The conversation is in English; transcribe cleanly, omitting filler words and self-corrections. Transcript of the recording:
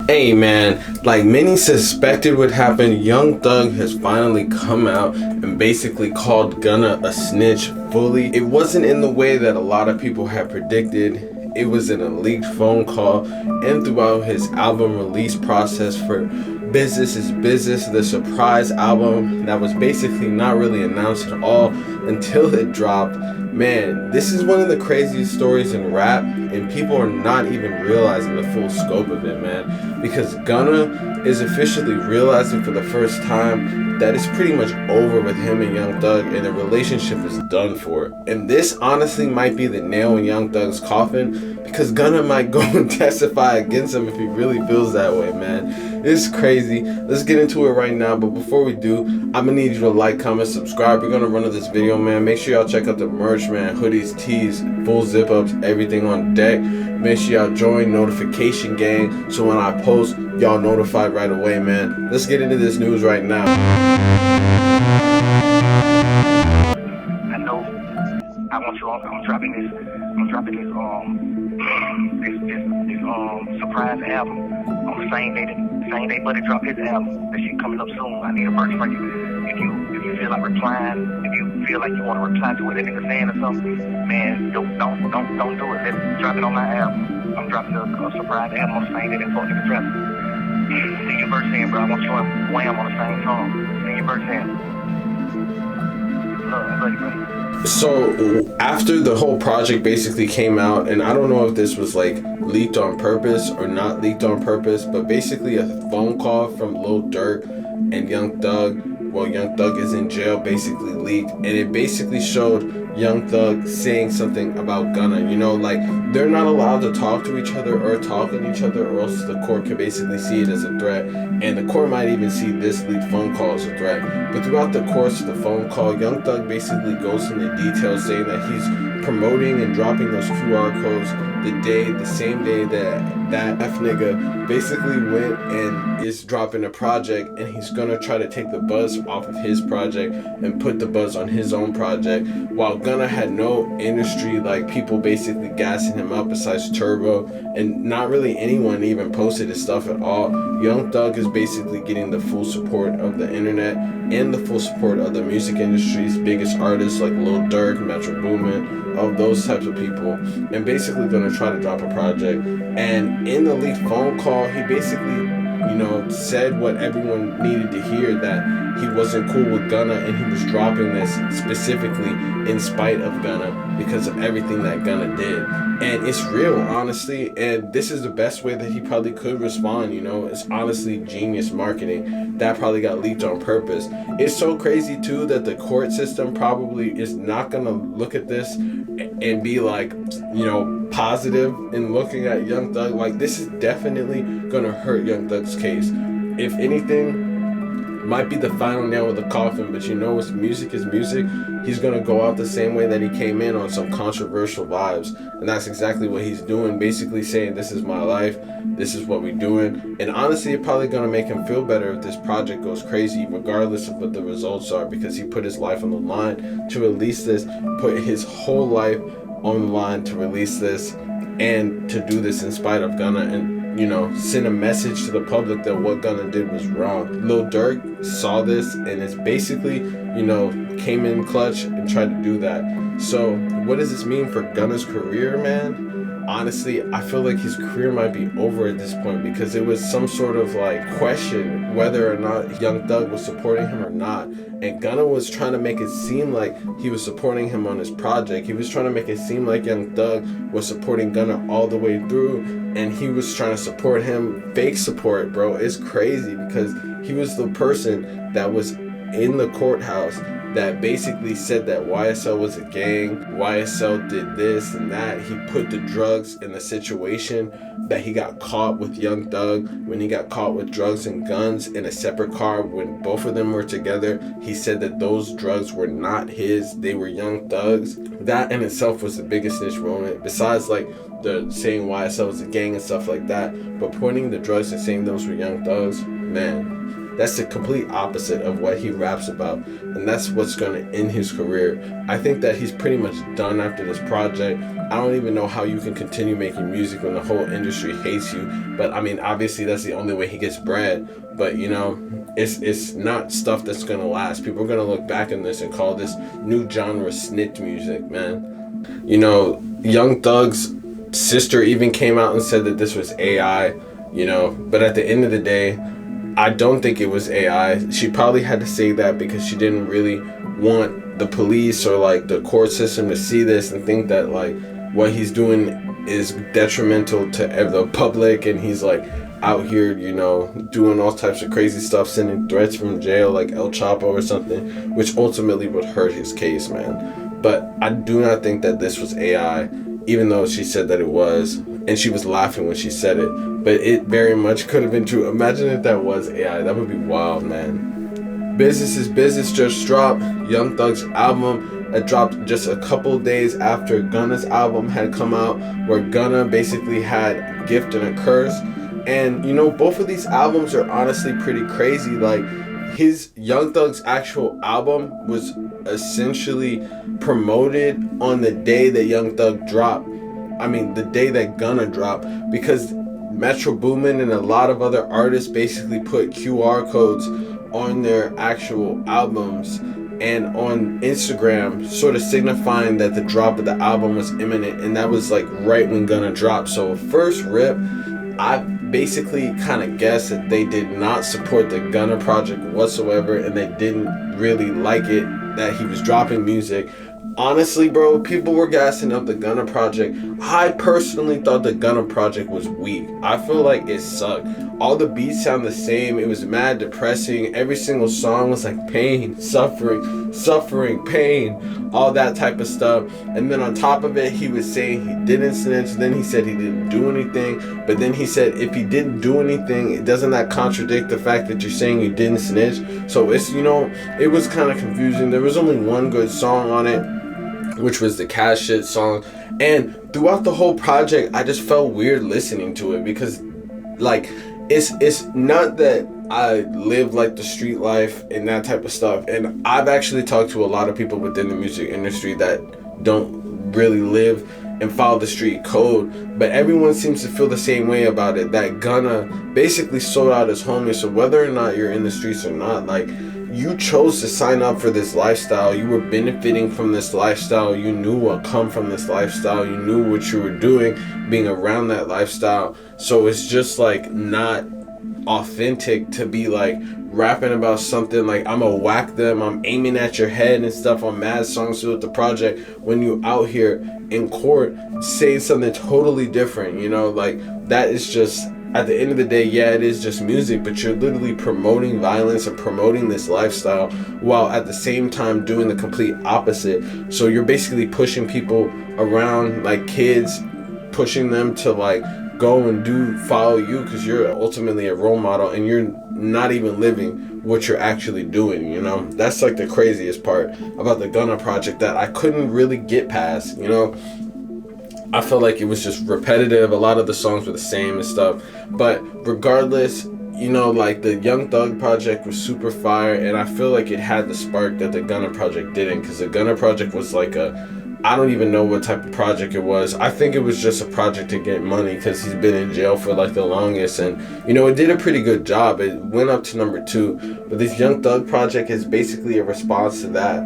Hey man, like many suspected would happen, Young Thug has finally come out and basically called Gunna a snitch fully. It wasn't in the way that a lot of people had predicted. It was in a leaked phone call, and throughout his album release process for Business is Business, the surprise album that was basically not really announced at all until it dropped. Man, this is one of the craziest stories in rap, and people are not even realizing the full scope of it, man. Because Gunna is officially realizing for the first time that it's pretty much over with him and Young Thug, and the relationship is done for. And this honestly might be the nail in Young Thug's coffin, because Gunna might go and testify against him if he really feels that way, man. It's crazy. Let's get into it right now, but before we do, I'm gonna need you to like, comment, subscribe. We're gonna run to this video, man. Make sure y'all check out the merch, man. Hoodies, tees, full zip ups, everything on deck. Make sure y'all join notification gang so when I post, y'all notified right away, man. Let's get into this news right now. I know I'm dropping this surprise album on the same day Buddy dropped his album. That shit coming up soon. I need a verse from you. If you feel like replying, if you feel like you want to reply to what that nigga saying or something, man, don't do it. Let's drop it on my album. I'm dropping a surprise album on the same day that fuck nigga dropped. Sing your verse in, bro. I want you and Wham on the same song. Sing your verse in. Love you, buddy. So after the whole project basically came out, and I don't know if this was like leaked on purpose or not leaked on purpose, but basically a phone call from Lil Durk and Young Thug, well, Young Thug is in jail, basically leaked, and it basically showed Young Thug saying something about Gunna. You know, like they're not allowed to talk to each other or talk at each other, or else the court could basically see it as a threat, and the court might even see this leaked phone call as a threat. But throughout the course of the phone call, Young Thug basically goes into details saying that he's promoting and dropping those QR codes the same day that F nigga basically went and is dropping a project, and he's gonna try to take the buzz off of his project and put the buzz on his own project, while Gunna had no industry, like people basically gassing him up besides Turbo, and not really anyone even posted his stuff at all. Young Thug is basically getting the full support of the internet and the full support of the music industry's biggest artists like Lil Durk, Metro Boomin, of those types of people, and basically gonna try to drop a project. And in the leaked phone call, he basically, said what everyone needed to hear, that he wasn't cool with Gunna, and he was dropping this specifically in spite of Gunna because of everything that Gunna did. And it's real, honestly, and this is the best way that he probably could respond. It's honestly genius marketing that probably got leaked on purpose. It's so crazy too that the court system probably is not gonna look at this and be like, positive in looking at Young Thug. Like, this is definitely gonna hurt Young Thug's case. If anything, might be the final nail in the coffin, but it's music is music. He's gonna go out the same way that he came in, on some controversial vibes, and that's exactly what he's doing, basically saying this is my life, this is what we're doing. And honestly, it's probably gonna make him feel better if this project goes crazy, regardless of what the results are, because he put his life on the line to release this, put his whole life on the line to release this, and to do this in spite of Gunna, and send a message to the public that what Gunna did was wrong. Lil Durk saw this and is basically, came in clutch and tried to do that. So what does this mean for Gunna's career, man? Honestly, I feel like his career might be over at this point, because it was some sort of like question whether or not Young Thug was supporting him or not. And Gunna was trying to make it seem like he was supporting him on his project. He was trying to make it seem like Young Thug was supporting Gunna all the way through, and he was trying to support him. Fake support, bro. It's crazy, because he was the person that was in the courthouse that basically said that YSL was a gang, YSL did this and that. He put the drugs in the situation that he got caught with Young Thug, when he got caught with drugs and guns in a separate car when both of them were together. He said that those drugs were not his, they were Young Thug's. That in itself was the biggest snitch moment, besides like the saying YSL was a gang and stuff like that. But pointing the drugs and saying those were Young Thug's, man, that's the complete opposite of what he raps about, and that's what's going to end his career. I think that he's pretty much done after this project. I don't even know how you can continue making music when the whole industry hates you, but I mean, obviously that's the only way he gets bread. But you know, it's not stuff that's gonna last. People are gonna look back on this and call this new genre snitch music, man. You know, Young Thug's sister even came out and said that this was AI, you know, but at the end of the day, I don't think it was AI. She probably had to say that because she didn't really want the police or like the court system to see this and think that like what he's doing is detrimental to the public, and he's like out here, you know, doing all types of crazy stuff, sending threats from jail like El Chapo or something, which ultimately would hurt his case, man. But I do not think that this was AI, even though she said that it was, and she was laughing when she said it, but it very much could have been true. Imagine if that was AI. That would be wild, man. Business is Business just dropped. Young Thug's album. It dropped just a couple days after Gunna's album had come out, where Gunna basically had Gift and a Curse. And you know, both of these albums are honestly pretty crazy. Like, his Young Thug's actual album was essentially promoted on the day that Young Thug dropped. I mean, the day that Gunna dropped, because Metro Boomin and a lot of other artists basically put QR codes on their actual albums and on Instagram, sort of signifying that the drop of the album was imminent, and that was like right when Gunna dropped. So first rip, I basically kind of guessed that they did not support the Gunna project whatsoever, and they didn't really like it that he was dropping music. Honestly, bro, people were gassing up the Gunna project. I personally thought the Gunna project was weak. I feel like it sucked. All the beats sound the same. It was mad depressing. Every single song was like pain, suffering, pain, all that type of stuff. And then on top of it, he was saying he didn't snitch. Then he said he didn't do anything. But then he said if he didn't do anything, doesn't that contradict the fact that you're saying you didn't snitch? So it's, you know, it was kind of confusing. There was only one good song on it, which was the Cash Shit song. And throughout the whole project, I just felt weird listening to it, because like it's not that I live like the street life and that type of stuff, and I've actually talked to a lot of people within the music industry that don't really live and follow the street code, but everyone seems to feel the same way about it, that Gunna basically sold out his homies. So whether or not you're in the streets or not, like, you chose to sign up for this lifestyle. You were benefiting from this lifestyle. You knew what come from this lifestyle. You knew what you were doing being around that lifestyle. So it's just like not authentic to be like rapping about something like I'ma whack them, I'm aiming at your head and stuff on mad songs with the project, when you out here in court saying something totally different. You know, like, that is just, at the end of the day, yeah, it is just music, but you're literally promoting violence and promoting this lifestyle while at the same time doing the complete opposite. So you're basically pushing people around, like kids, pushing them to like go and follow you, because you're ultimately a role model and you're not even living what you're actually doing. You know, that's like the craziest part about the Gunna project that I couldn't really get past. You know, I felt like it was just repetitive. A lot of the songs were the same and stuff. But regardless, you know, like, the Young Thug project was super fire, and I feel like it had the spark that the Gunna project didn't, because the Gunna project was like I don't even know what type of project it was. I think it was just a project to get money, because he's been in jail for like the longest, and you know, it did a pretty good job. It went up to number 2, but this Young Thug project is basically a response to that.